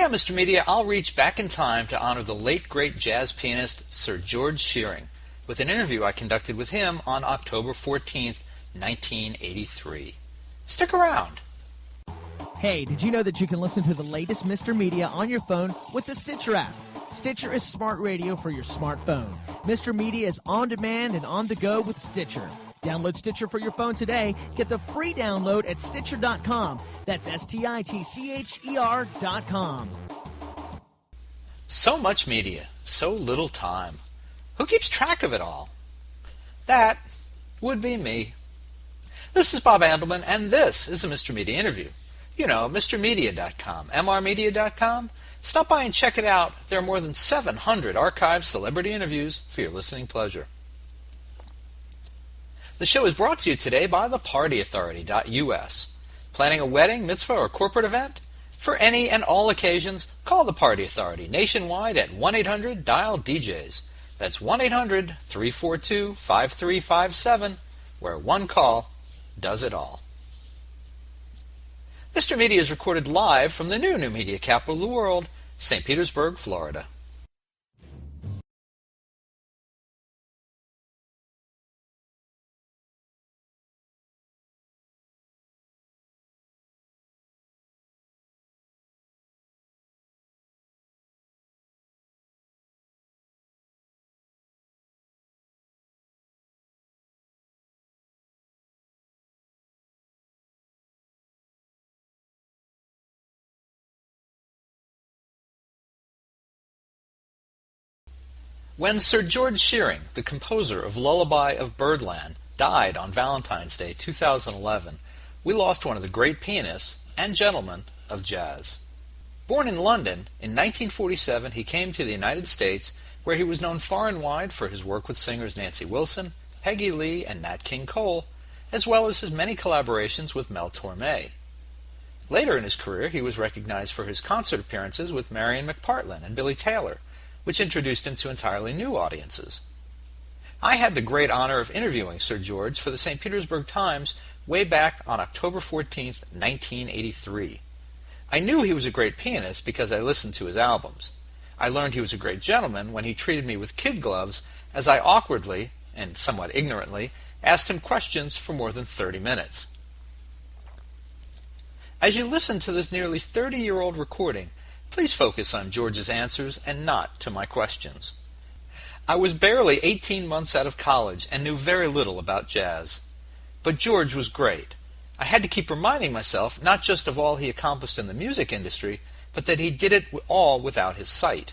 on Mr. Media, I'll reach back in time to honor the late great jazz pianist Sir George Shearing with an interview I conducted with him on October 14th, 1983. Stick around. Hey, did you know that you can listen to the latest Mr. Media on your phone with the Stitcher app? Stitcher is smart radio for your smartphone. Mr. Media is on demand and on the go with Stitcher. Download Stitcher for your phone today. Get the free download at Stitcher.com. That's STITCHER.com. So much media, so little time. Who keeps track of it all? That would be me. This is Bob Andelman, and this is a Mr. Media interview. You know, MrMedia.com, MRMedia.com. Stop by and check it out. There are more than 700 archived celebrity interviews for your listening pleasure. The show is brought to you today by thepartyauthority.us. Planning a wedding, mitzvah, or corporate event? For any and all occasions, call the Party Authority nationwide at 1-800-DIAL-DJs. That's 1-800-342-5357, where one call does it all. Mr. Media is recorded live from the new media capital of the world, St. Petersburg, Florida. When Sir George Shearing, the composer of Lullaby of Birdland, died on Valentine's Day 2011, we lost one of the great pianists and gentlemen of jazz. Born in London, in 1947 he came to the United States, where he was known far and wide for his work with singers Nancy Wilson, Peggy Lee, and Nat King Cole, as well as his many collaborations with Mel Torme. Later in his career, he was recognized for his concert appearances with Marion McPartlin and Billy Taylor, which introduced him to entirely new audiences. I had the great honor of interviewing Sir George for the St. Petersburg Times way back on October 14th, 1983. I knew he was a great pianist because I listened to his albums. I learned he was a great gentleman when he treated me with kid gloves as I awkwardly, and somewhat ignorantly, asked him questions for more than 30 minutes. As you listen to this nearly 30-year-old recording, please focus on George's answers and not to my questions. I was barely 18 months out of college and knew very little about jazz. But George was great. I had to keep reminding myself not just of all he accomplished in the music industry, but that he did it all without his sight.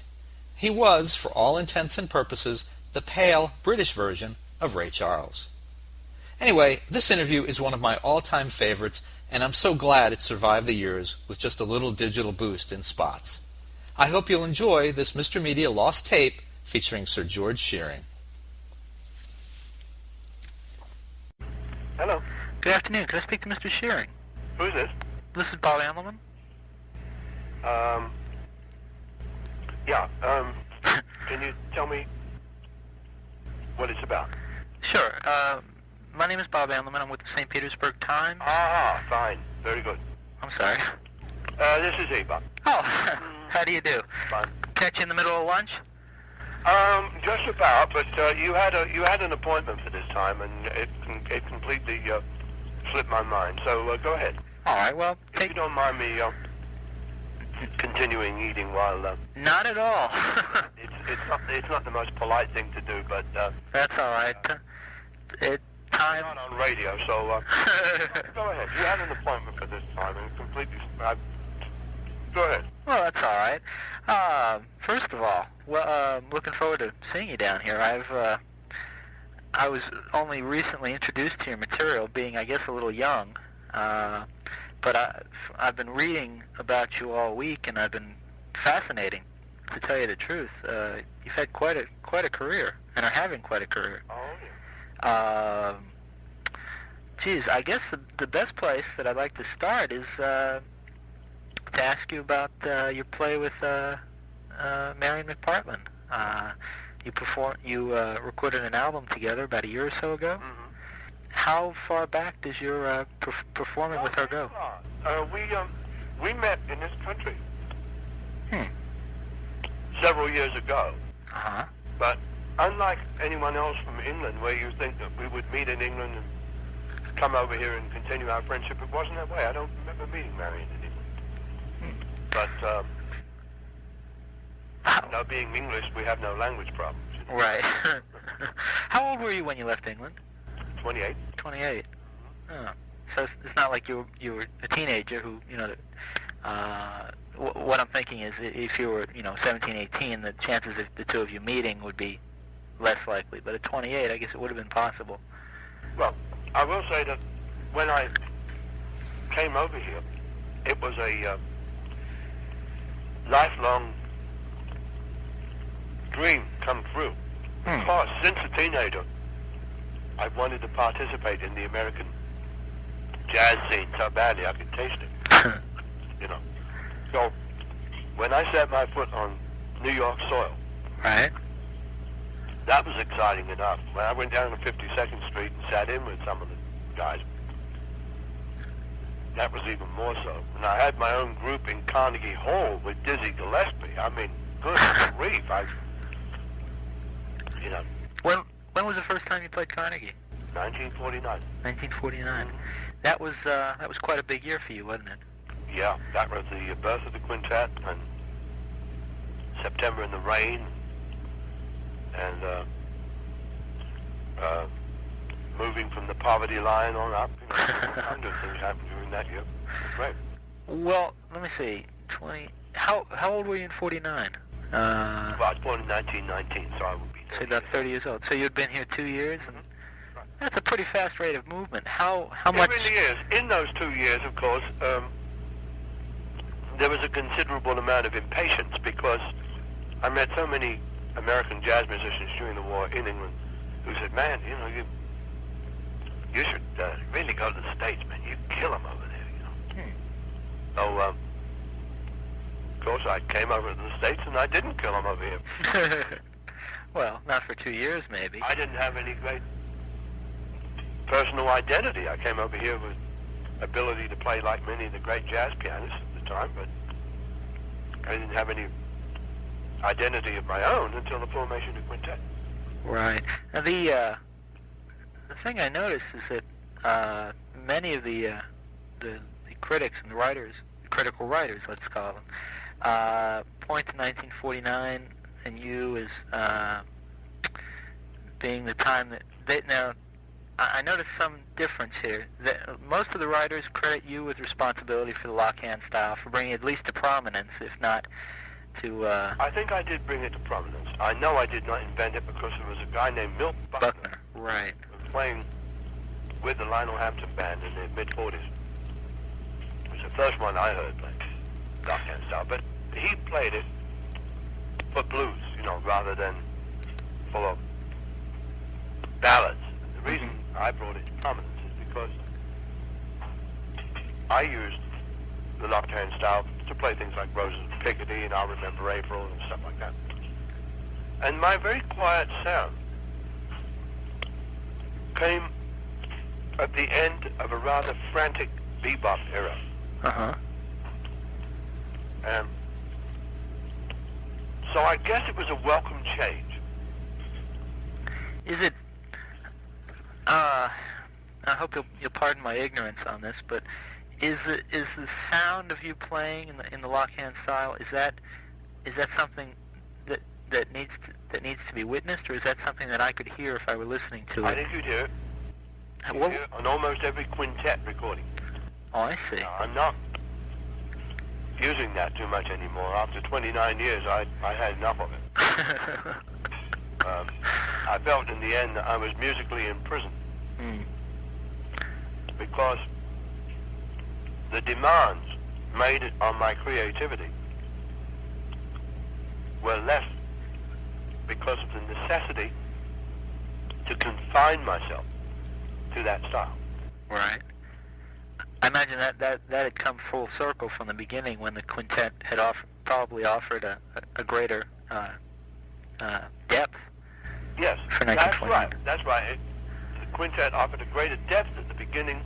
He was, for all intents and purposes, the pale British version of Ray Charles. Anyway, this interview is one of my all-time favorites, and I'm so glad it survived the years with just a little digital boost in spots. I hope you'll enjoy this Mr. Media Lost Tape featuring Sir George Shearing. Hello. Good afternoon. Can I speak to Mr. Shearing? Who's this? This is Bob Andelman. Can you tell me what it's about? Sure. My name is Bob Andelman. I'm with the St. Petersburg Times. Ah, fine. Very good. I'm sorry. This is Bob. Oh, how do you do? Fine. Catch you in the middle of lunch? Just about, but you had an appointment for this time, and it completely slipped my mind. So go ahead. All right. Well, if you don't mind me continuing eating while. Not at all. it's not the most polite thing to do, but. That's all right. I'm not on radio, so go ahead. You had an appointment for this time, and completely. Go ahead. Well, that's all right. First of all, I'm looking forward to seeing you down here. I was only recently introduced to your material, being, I guess, a little young. But I've been reading about you all week, and I've been fascinating, to tell you the truth. You've had quite a career, and are having quite a career. Oh, yeah. Geez, I guess the best place that I'd like to start is to ask you about your play with Marion McPartlin. You recorded an album together about a year or so ago. Mm-hmm. How far back does your performing with her go? We met in this country. several years ago. Uh-huh. But unlike anyone else from England, where you think that we would meet in England and come over here and continue our friendship, it wasn't that way. I don't remember meeting Marion in England. But, being English, we have no language problems. Right. How old were you when you left England? 28. 28. Oh. So it's not like you were a teenager who, what I'm thinking is if you were, 17, 18, the chances of the two of you meeting would be less likely. But at 28, I guess it would have been possible. Well, I will say that when I came over here, it was a lifelong dream come true. Because since a teenager, I wanted to participate in the American jazz scene so badly I could taste it. So when I set my foot on New York soil, right, that was exciting enough. When I went down to 52nd Street and sat in with some of the guys, that was even more so. And I had my own group in Carnegie Hall with Dizzy Gillespie. I mean, good grief. When was the first time you played Carnegie? 1949. 1949. That was quite a big year for you, wasn't it? Yeah, that was the birth of the quintet, and September in the Rain, and moving from the poverty line on up. All kinds of things happened during that year. Great. Well, let me see. 20. How old were you in 49? Well, I was born in 1919, so I would be 30 so about 30 years old. So you'd been here 2 years, and that's a pretty fast rate of movement. How much? It really is. In those 2 years, of course, there was a considerable amount of impatience because I met so many American jazz musicians during the war in England who said, "Man, you should really go to the States, man. You kill them over there, So, of course, I came over to the States and I didn't kill them over here. Well, not for 2 years, maybe. I didn't have any great personal identity. I came over here with ability to play like many of the great jazz pianists at the time, but I didn't have any identity of my own until the formation of the quintet. Right. Now, the thing I noticed is that many of the critics and the writers, critical writers, let's call them, point to 1949 and you as being the time that now. I noticed some difference here. Most of the writers credit you with responsibility for the lock-hand style, for bringing it at least to prominence, if not to... I think I did bring it to prominence. I know I did not invent it because there was a guy named Milt Buckner. Right. Who was playing with the Lionel Hampton Band in the mid-40s. It was the first one I heard play lock-hand style, but he played it for blues, rather than for ballads. The reason I brought it to prominence is because I used the locked-hand style to play things like Roses of Picardy and I'll Remember April and stuff like that. And my very quiet sound came at the end of a rather frantic bebop era. Uh-huh. And so I guess it was a welcome change. Is it... I hope you'll pardon my ignorance on this, but is the sound of you playing in the lock-hand style, is that something that needs to be witnessed, or is that something that I could hear if I were listening to it? I think you'd hear it. You'd hear it on almost every quintet recording. Oh, I see. I'm not using that too much anymore. After 29 years, I had enough of it. I felt in the end that I was musically imprisoned because the demands made on my creativity were less because of the necessity to confine myself to that style. Right. I imagine that had come full circle from the beginning when the quintet had probably offered a greater depth. Yes, for that's 1949. right. That's right. The quintet offered a greater depth at the beginning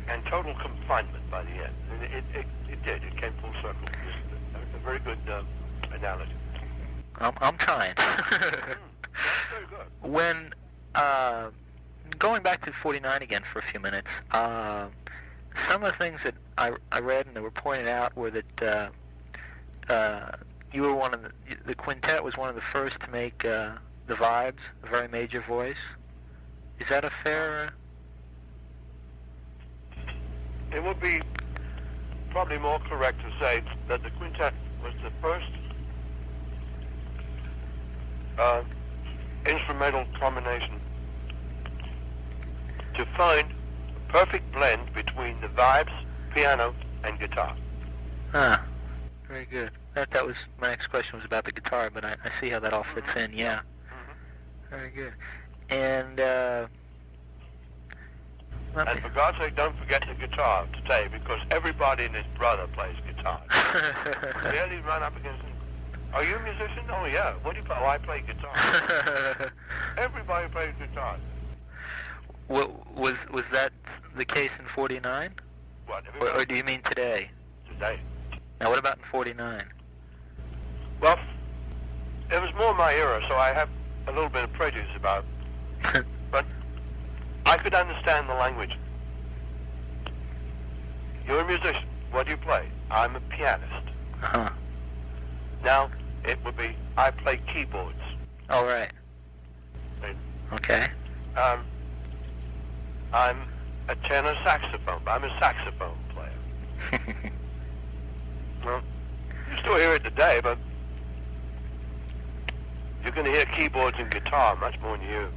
and total confinement by the end. And it did. It came full circle. It was a very good analogy. I'm trying. Very good. When going back to 49 again for a few minutes, some of the things that I read and that were pointed out were that you were one of the quintet was one of the first to make the vibes a very major voice. Is that a fair? It would be probably more correct to say that the quintet was the first instrumental combination to find a perfect blend between the vibes, piano, and guitar. Ah, very good. That was my next question was about the guitar, but I see how that all fits in. Yeah, very good. And and for God's sake, don't forget the guitar today, because everybody and his brother plays guitar. Barely run up against him. Are you a musician? Oh yeah. What do you play? Oh, I play guitar. Everybody plays guitar. Was that the case in 49? What? Or do you mean today? Today. Now, what about in 49? Well, it was more my era, so I have a little bit of prejudice about it. But I could understand the language. You're a musician. What do you play? I'm a pianist. Uh-huh. Now, it would be, I play keyboards. All right. Right. Okay. I'm a tenor saxophone. I'm a saxophone player. Well, you still hear it today, but you're going to hear keyboards and guitar much more than you hear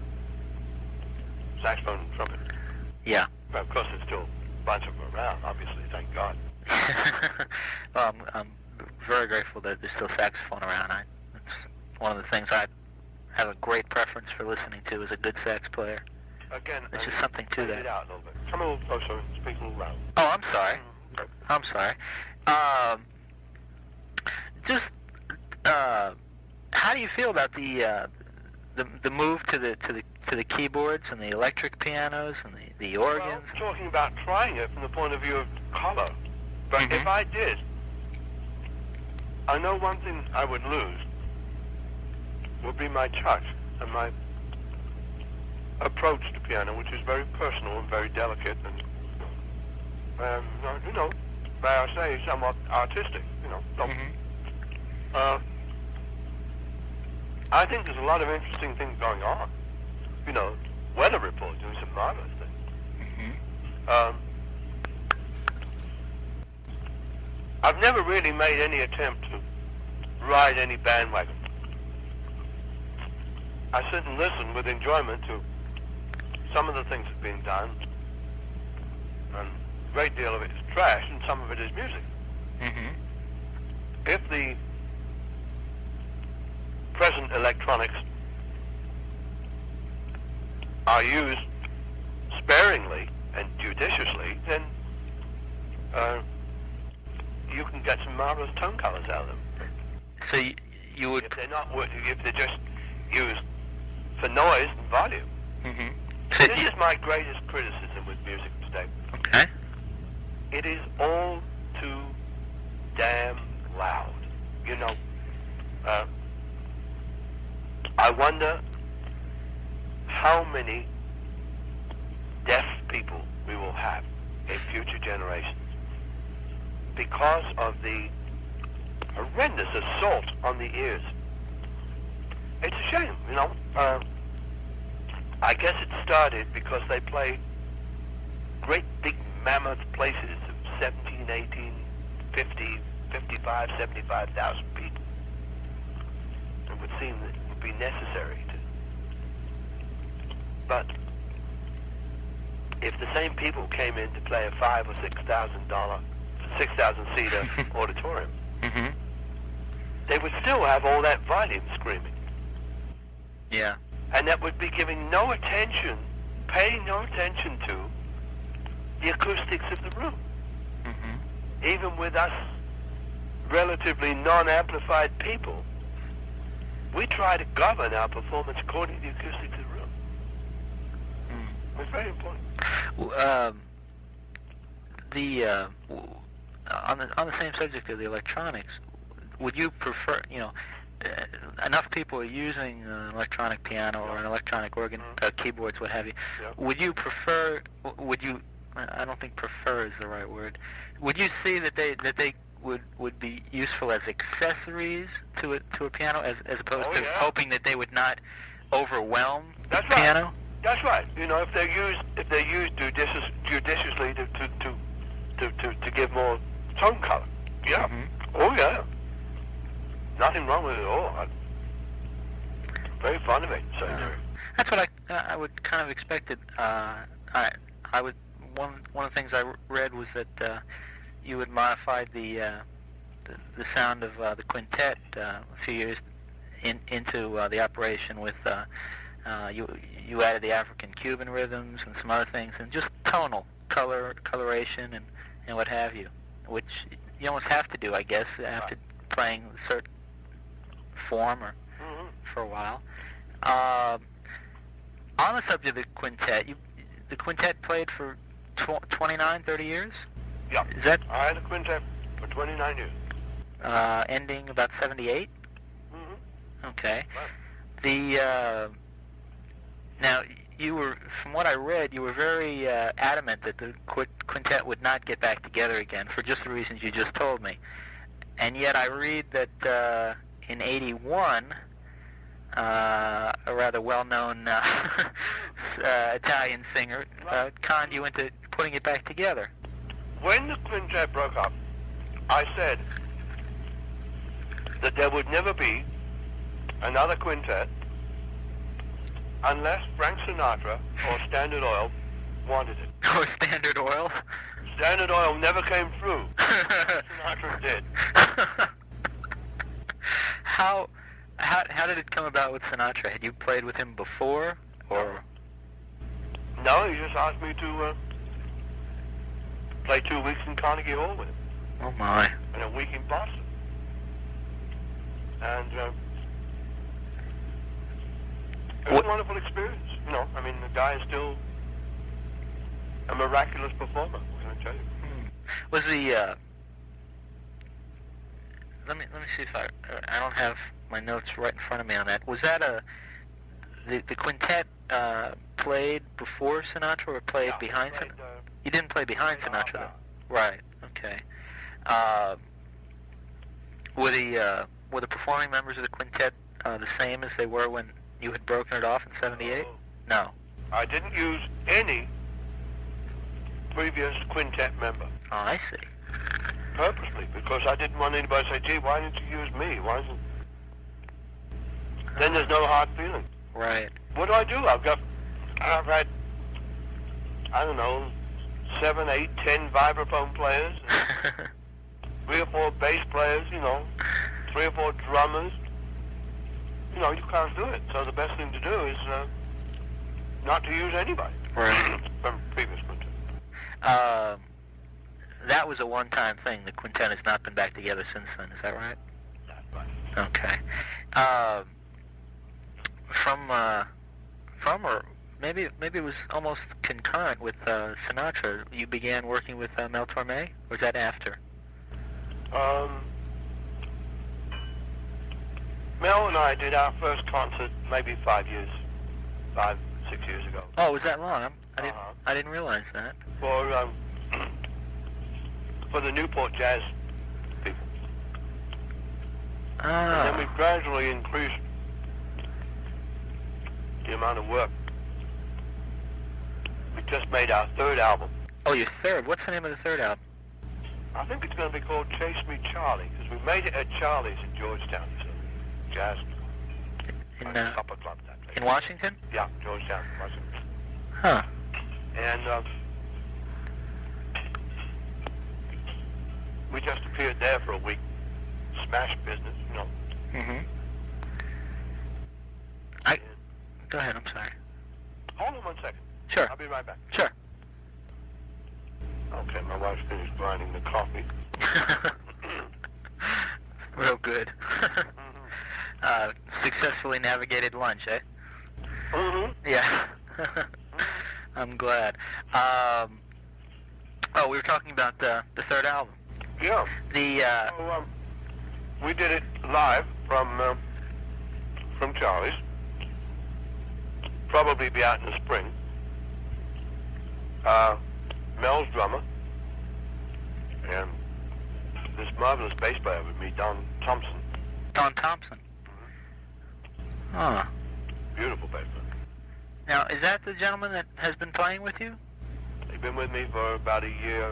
saxophone and trumpet. Yeah. But of course, there's still a bunch of them around, obviously, thank God. Well, I'm very grateful that there's still saxophone around. It's one of the things I have a great preference for listening to is a good sax player. Again, there's just something to that. It out a little bit. Come a little closer and speak a little loud. Oh, I'm sorry. Okay. I'm sorry. Just how do you feel about the move to the keyboards and the electric pianos and the organs? Well, I'm talking about trying it from the point of view of color. But if I did, I know one thing I would lose would be my touch and my approach to piano, which is very personal and very delicate and, you know, may I say, somewhat artistic, you know. So, I think there's a lot of interesting things going on. You know, weather report doing some marvelous things. I've never really made any attempt to ride any bandwagon. I sit and listen with enjoyment to some of the things that are being done, and a great deal of it is trash, and some of it is music. If the present electronics are used sparingly and judiciously, then you can get some marvelous tone colors out of them. So you would... If they're just used for noise and volume. So This is my greatest criticism with music today. Okay. It is all too damn loud. You know, I wonder how many deaf people we will have in future generations because of the horrendous assault on the ears. It's a shame, you know. I guess it started because they play great big mammoth places of 17, 18, 50, 55, 75,000 people. It would seem that it would be necessary to. But if the same people came in to play a $5,000 or $6,000 seater auditorium, they would still have all that volume screaming. Yeah. And that would be giving no attention, paying no attention to the acoustics of the room. Even with us relatively non-amplified people, we try to govern our performance according to the acoustics of the room. It's very important. On the same subject of the electronics, would you prefer, you know, enough people are using an electronic piano or an electronic organ, keyboards, what have you. Yeah. Would you prefer? I don't think prefer is the right word. Would you see that they would be useful as accessories to a piano, as opposed to hoping that they would not overwhelm the piano? That's right. You know, if they're used judiciously to give more tone color. Yeah. Mm-hmm. Oh yeah. Nothing wrong with it at all. I'm very fond of it. So that's what I would kind of expected. I would one of the things I read was that you had modified the sound of the quintet a few years into the operation with you added the African-Cuban rhythms and some other things, and just tonal coloration and what have you, which you almost have to do, I guess, after playing a certain form or for a while. On the subject of the quintet, the quintet played for 29, 30 years? Yeah. Is that? I had a quintet for 29 years. Ending about 78? Mm-hmm. Okay. Right. Now, you were, from what I read, you were very adamant that the quintet would not get back together again for just the reasons you just told me. And yet I read that in 81, a rather well-known Italian singer conned you into putting it back together. When the quintet broke up, I said that there would never be another quintet unless Frank Sinatra or Standard Oil wanted it. Or Standard Oil? Standard Oil never came through. Sinatra did. How did it come about with Sinatra? Had you played with him before, or? No, he just asked me to play 2 weeks in Carnegie Hall with him. Oh my! And a week in Boston. And it was a wonderful experience. You know, I mean, the guy is still a miraculous performer. What can I tell you? Was the let me see if I don't have my notes right in front of me on that. Was that the quintet played before Sinatra or played behind Sinatra? You didn't play behind Sinatra, though. Right. Okay. Were the performing members of the quintet the same as they were when you had broken it off in '78? No. I didn't use any previous quintet member. Oh, I see. Purposely, because I didn't want anybody to say, gee, why didn't you use me? Why isn't... Then there's no hard feeling. Right. What do? I've had, I don't know, 7, 8, 10 vibraphone players, 3 or 4 bass players, you know, 3 or 4 drummers. You know, you can't do it. So the best thing to do is not to use anybody. Right. From previous quintet. That was a one-time thing. The quintet has not been back together since then. Is that right? That's right. Okay. From or maybe it was almost concurrent with Sinatra. You began working with Mel Torme, or was that after? Mel and I did our first concert maybe 5, 6 years ago. Oh, was that long? I didn't realize that. For the Newport Jazz people. Ah. And then we gradually increased the amount of work. We just made our 3rd album. Oh, your 3rd? What's the name of the 3rd album? I think it's going to be called Chase Me Charlie, because we made it at Charlie's in Georgetown. So jazz. Supper club, that place. In Washington? Yeah, Georgetown, Washington. Huh. And we just appeared there for a week. Smash business, you know. Mm-hmm. Go ahead, I'm sorry. Hold on 1 second. Sure. I'll be right back. Sure. Okay, my wife's finished grinding the coffee. Real good. Successfully navigated lunch, eh? Mm-hmm. Yeah. I'm glad. We were talking about the 3rd album. Yeah. we did it live from Charlie's. Probably be out in the spring. Mel's drummer, and this marvelous bass player with me, Don Thompson. Don Thompson. Huh. Beautiful bass player. Now, is that the gentleman that has been playing with you? He's been with me for about a year.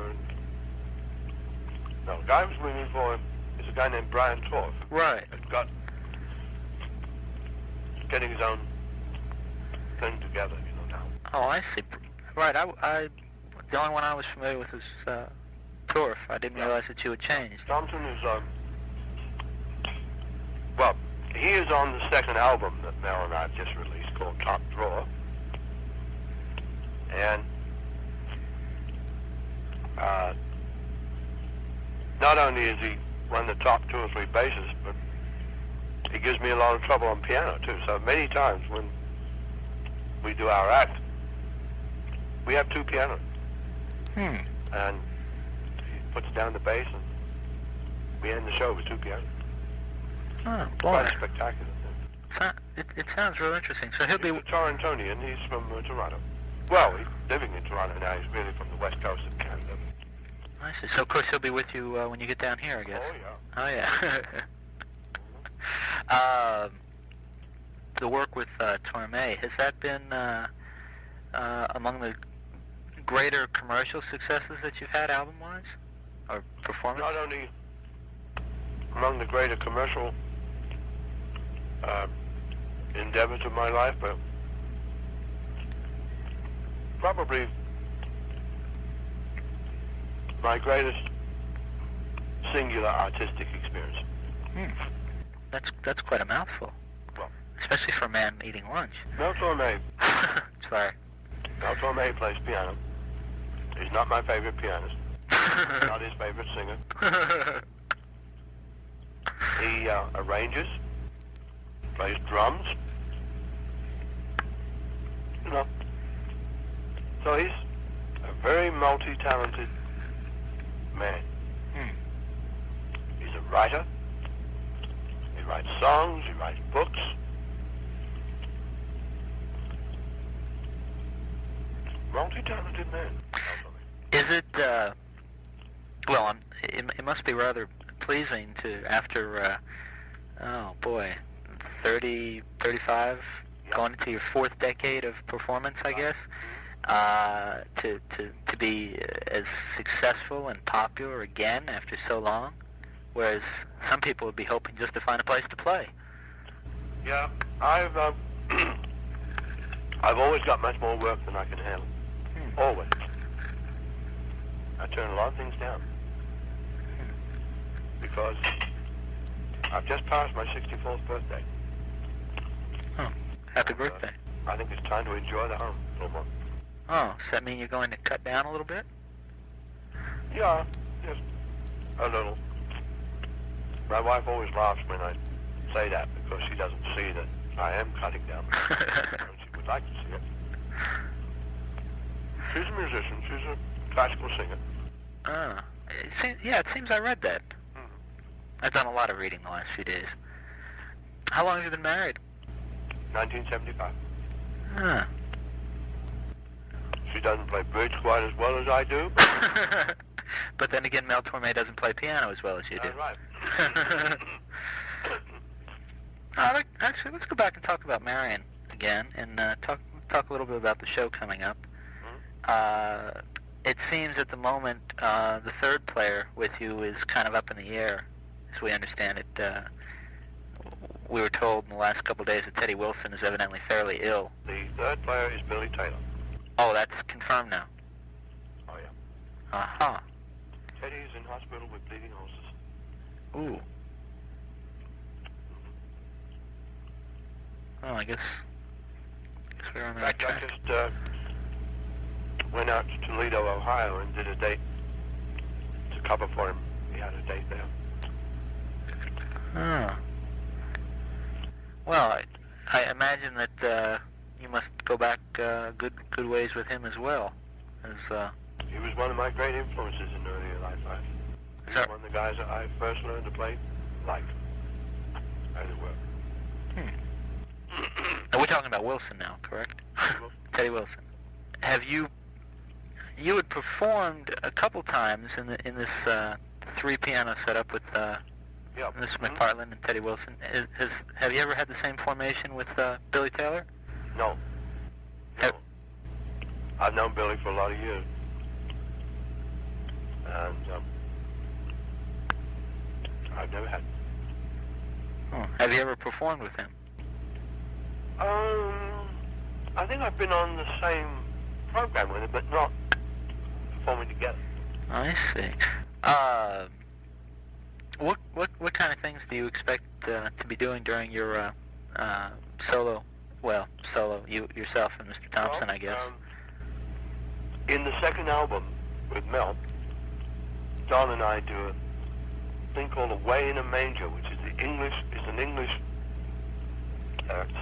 No, the guy who's with me for is a guy named Brian Torf. Right. Getting his own thing together, now. Oh, I see. Right. I the only one I was familiar with was Torf. I didn't realize that you had changed. Thompson is he is on the second album that Mel and I have just released called Top Drawer. And not only is he one of the top 2 or 3 bassists, but he gives me a lot of trouble on piano too. So many times when we do our act, we have 2 pianos. And he puts down the bass and we end the show with 2 pianos. Oh, boy. Quite a spectacular thing. It sounds real interesting. So he'll be... He's a Torontonian. He's from Toronto. Well, he's living in Toronto now. He's really from the west coast of Canada. I see. So, of course, he'll be with you when you get down here, I guess. Oh, yeah. Oh, yeah. The work with Torme, has that been among the greater commercial successes that you've had album-wise? Or performance? Not only among the greater commercial endeavors of my life, but probably my greatest singular artistic experience. That's quite a mouthful. Well, especially for a man eating lunch. Mel Torme. Sorry. Mel Torme plays piano. He's not my favorite pianist. Not his favorite singer. He arranges, plays drums. So he's a very multi-talented man. He's a writer. He writes songs. He writes books. Multi-talented man. Is it, well, it must be rather pleasing to, after, 30, 35, going into your 4th decade of performance, I guess, to be as successful and popular again after so long, whereas some people would be hoping just to find a place to play. Yeah, I've always got much more work than I can handle. Always. I turn a lot of things down because I've just passed my 64th birthday. Oh, happy birthday. I think it's time to enjoy the home a little more. Oh, does that mean you're going to cut down a little bit? Yeah, just a little. My wife always laughs when I say that because she doesn't see that I am cutting down. She would like to see it. She's a musician. She's a classical singer. It seems I read that. I've done a lot of reading the last few days. How long have you been married? 1975. Huh. She doesn't play bridge quite as well as I do. But then again, Mel Torme doesn't play piano as well as you do. That's right. Actually, let's go back and talk about Marion again, and talk a little bit about the show coming up. It seems at the moment the 3rd player with you is kind of up in the air, as we understand it. We were told in the last couple of days that Teddy Wilson is evidently fairly ill. The 3rd player is Billy Taylor. Oh, that's confirmed now. Oh, yeah. Uh-huh. Teddy's in hospital with bleeding ulcers. Ooh. Oh, I guess we're on the right track. I just went out to Toledo, Ohio, and did a date to cover for him. He had a date there. Oh. Well, I imagine that you must go back good ways with him as well. He was one of my great influences in earlier life. He was one of the guys that I first learned to play like. talking about Wilson now, correct? Teddy Wilson. Have you had performed a couple times in this three piano setup with Mr. McPartland and Teddy Wilson. Have you ever had the same formation with Billy Taylor? No. I've known Billy for a lot of years. And I've never had. Oh. Have you ever performed with him? I think I've been on the same program with him, but not performing together. I see. What kind of things do you expect to be doing during your solo? Well, solo, you yourself and Mr. Thompson, I guess. In the second album with Mel, Don and I do a thing called "Away in a Manger," which is an English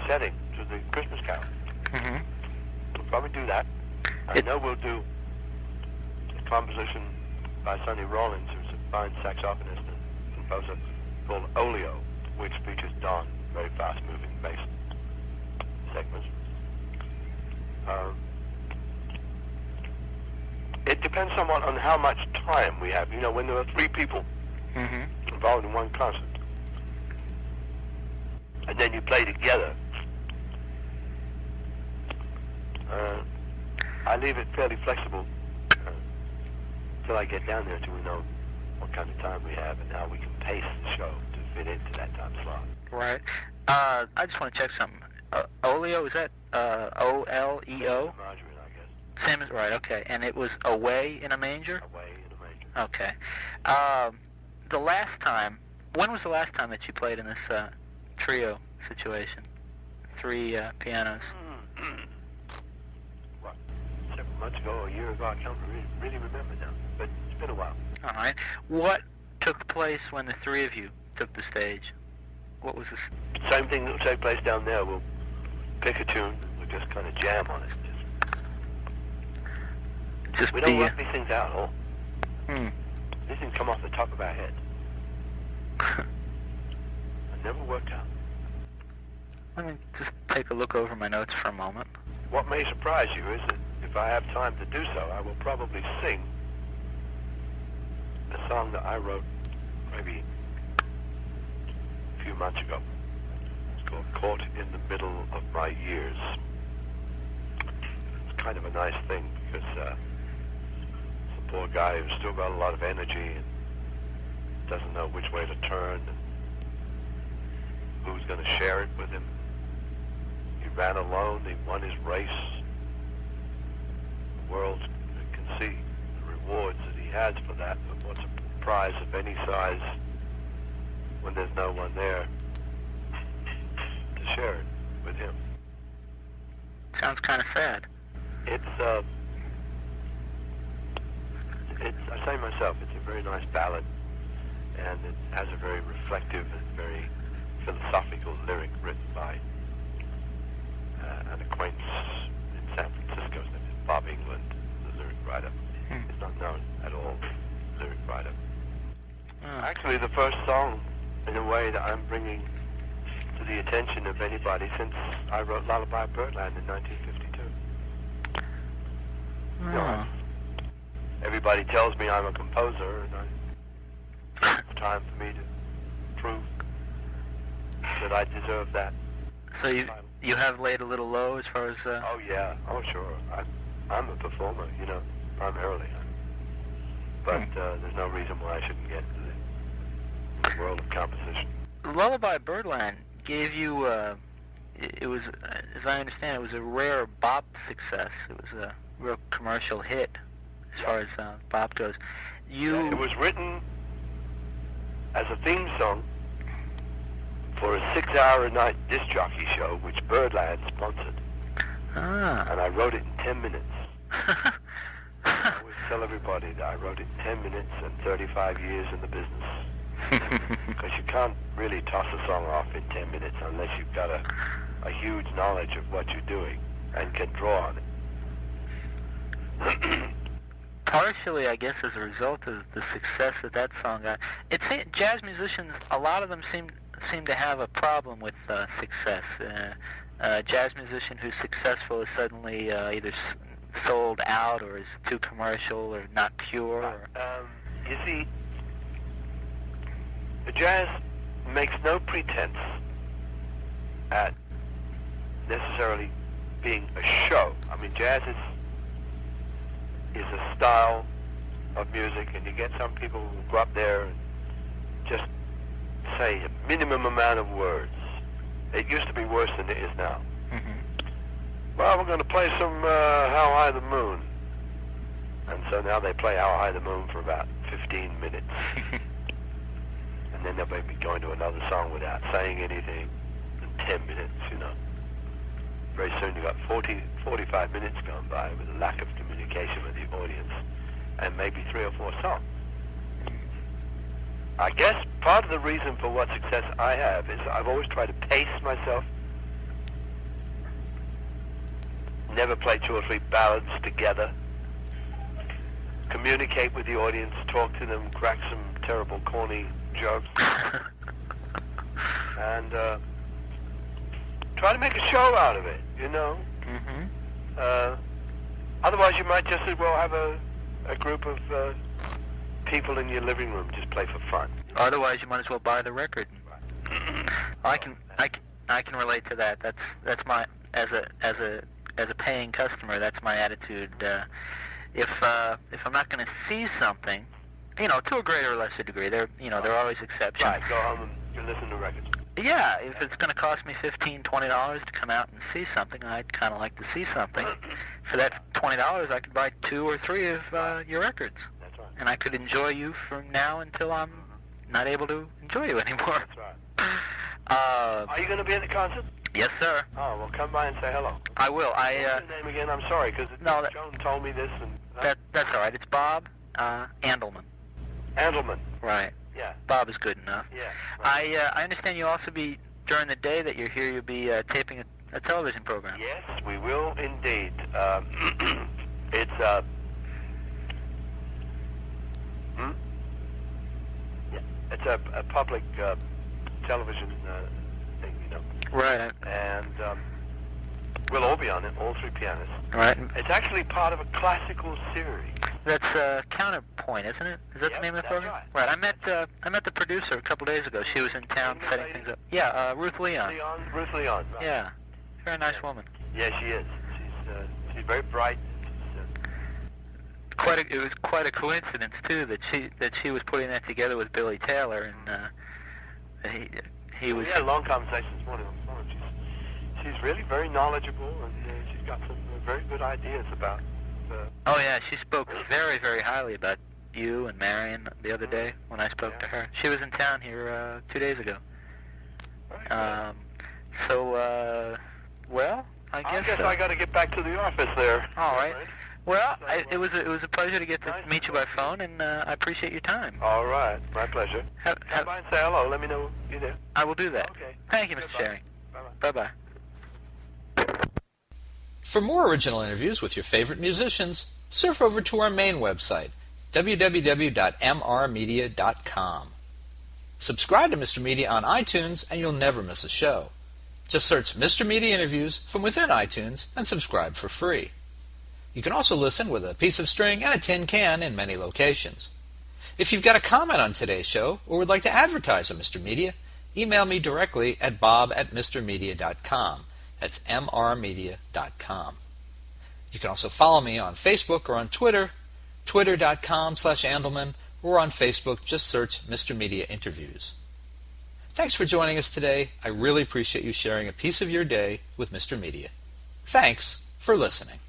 setting to the Christmas Carol. Mm-hmm. We'll probably do that. I know we'll do a composition by Sonny Rollins, who's a fine saxophonist and composer, called Olio, which features Don, very fast-moving bass segments. It depends somewhat on how much time we have. You know, when there are three people involved in one concert, and then you play together, I leave it fairly flexible till I get down there till we know what kind of time we have and how we can pace the show to fit into that time slot. Right. I just want to check something. Oleo, is that O-L-E-O? Margarine, I guess. Same as, right, okay. And it was Away in a Manger? Away in a Manger. Okay. The last time, when was the last time that you played in this trio situation? Three pianos. What, 7 months ago or a year ago? I can't really remember now, but it's been a while. All right. What took place when the three of you took the stage? What was this? Same thing that will take place down there. We'll pick a tune and we'll just kind of jam on it. We don't work these things out, all. These things come off the top of our head. It never worked out. Let me just take a look over my notes for a moment. What may surprise you is that if I have time to do so, I will probably sing a song that I wrote maybe a few months ago. It's called Caught in the Middle of My Years. It's kind of a nice thing because it's a poor guy who's still got a lot of energy and doesn't know which way to turn and who's going to share it with him. He ran alone, he won his race. The world can see the rewards that he has for that, but what's a prize of any size when there's no one there to share it with him? Sounds kind of sad. I say myself, it's a very nice ballad, and it has a very reflective and very philosophical lyric written by an acquaintance in San Francisco. His name is Bob England, the lyric writer. He's not known at all, lyric writer. Actually, the first song, in a way, that I'm bringing to the attention of anybody since I wrote Lullaby Birdland in 1952. You know, everybody tells me I'm a composer, and it's time for me to prove that I deserve that. So you have laid a little low as far as... Oh, yeah. Oh, sure. I'm a performer, you know, primarily. But there's no reason why I shouldn't get into the world of composition. Lullaby Birdland gave you, it was, as I understand, it was a rare bop success. It was a real commercial hit as far as bop goes. It was written as a theme song for a 6-hour-a-night disc jockey show, which Birdland sponsored. And I wrote it in 10 minutes. I always tell everybody that I wrote it in 10 minutes and 35 years in the business. Because you can't really toss a song off in 10 minutes unless you've got a huge knowledge of what you're doing and can draw on it. Partially, I guess, as a result of the success that that song got. Jazz musicians, a lot of them seem to have a problem with success. a jazz musician who's successful is suddenly either sold out or is too commercial or not pure? Or... You see, the jazz makes no pretense at necessarily being a show. I mean, jazz is a style of music, and you get some people who go up there and just say a minimum amount of words. It used to be worse than it is now. Well, we're going to play some How High the Moon. And so now they play How High the Moon for about 15 minutes. And then they'll be going to another song without saying anything in 10 minutes, you know. Very soon you've got 45 minutes gone by with a lack of communication with the audience and maybe 3 or 4 songs. I guess part of the reason for what success I have is I've always tried to pace myself, never play 2 or 3 ballads together, communicate with the audience, talk to them, crack some terrible corny jokes, and try to make a show out of it, you know. Otherwise you might just as well have a group of people in your living room just play for fun. Otherwise you might as well buy the record. I can relate to that. That's my as a paying customer, that's my attitude. If I'm not going to see something, you know, to a greater or lesser degree, there are always exceptions. Right, go home and listen to records. Yeah, if it's going to cost me $15, $20 to come out and see something, I'd kind of like to see something. For that $20, I could buy 2 or 3 of your records. That's right. And I could enjoy you from now until I'm not able to enjoy you anymore. That's right. Are you going to be at the concert? Yes, sir. Oh, well, come by and say hello. I will. What's your name again? I'm sorry, because Joan told me this. And that's all right. It's Bob Andelman. Andelman. Right. Yeah. Bob is good enough. Yeah. Right. I understand you also be, during the day that you're here, you'll be taping a television program. Yes, we will indeed. It's it's a public television thing, you know. Right. And we'll all be on it, all 3 pianists. Right. It's actually part of a classical series. That's Counterpoint, isn't it? Is that the name of the program? Right. I met the producer a couple days ago. She was in town setting things up. Yeah, Ruth Leon. Ruth Leon. Right. Yeah, very nice woman. Yeah, she is. She's very bright. It was quite a coincidence too that she was putting that together with Billy Taylor, and he was. We had a long conversation this morning on the phone. She's really very knowledgeable, and she's got some very good ideas about. Oh yeah, she spoke very, very highly about you and Marion the other day when I spoke to her. She was in town here 2 days ago. Well, I guess I got to get back to the office there. All right. Well, it was a pleasure to get to meet you by phone, and I appreciate your time. All right, my pleasure. Come by and say hello. Let me know you're there. I will do that. Okay. Thank you, Mr. Shearing. Bye-bye. Bye-bye. For more original interviews with your favorite musicians, surf over to our main website, www.mrmedia.com. Subscribe to Mr. Media on iTunes and you'll never miss a show. Just search Mr. Media Interviews from within iTunes and subscribe for free. You can also listen with a piece of string and a tin can in many locations. If you've got a comment on today's show or would like to advertise on Mr. Media, email me directly at bob@mrmedia.com. That's mrmedia.com. You can also follow me on Facebook or on Twitter, twitter.com/Andelman, or on Facebook, just search Mr. Media Interviews. Thanks for joining us today. I really appreciate you sharing a piece of your day with Mr. Media. Thanks for listening.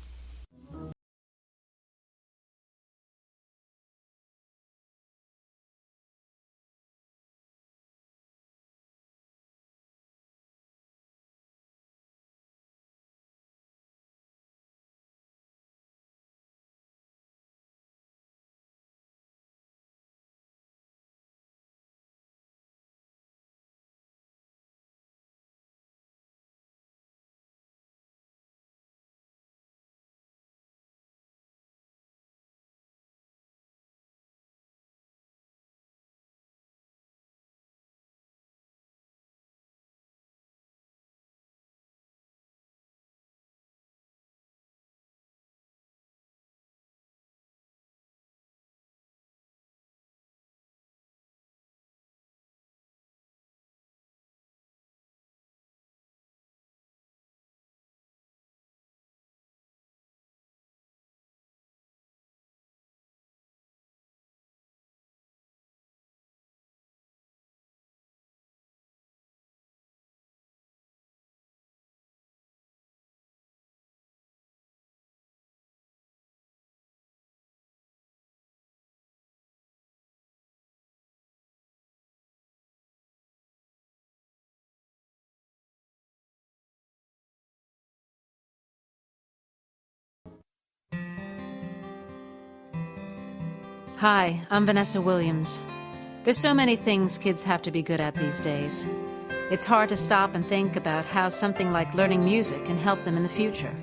Hi, I'm Vanessa Williams. There's so many things kids have to be good at these days. It's hard to stop and think about how something like learning music can help them in the future.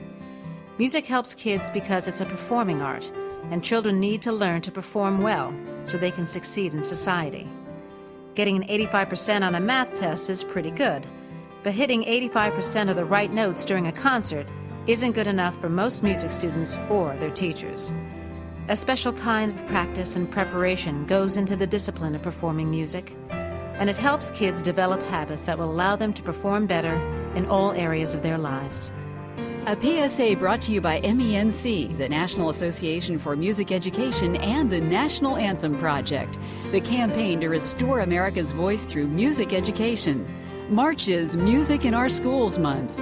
Music helps kids because it's a performing art, and children need to learn to perform well so they can succeed in society. Getting an 85% on a math test is pretty good, but hitting 85% of the right notes during a concert isn't good enough for most music students or their teachers. A special kind of practice and preparation goes into the discipline of performing music, and it helps kids develop habits that will allow them to perform better in all areas of their lives. A PSA brought to you by MENC, the National Association for Music Education, and the National Anthem Project, the campaign to restore America's voice through music education. March is Music in Our Schools Month.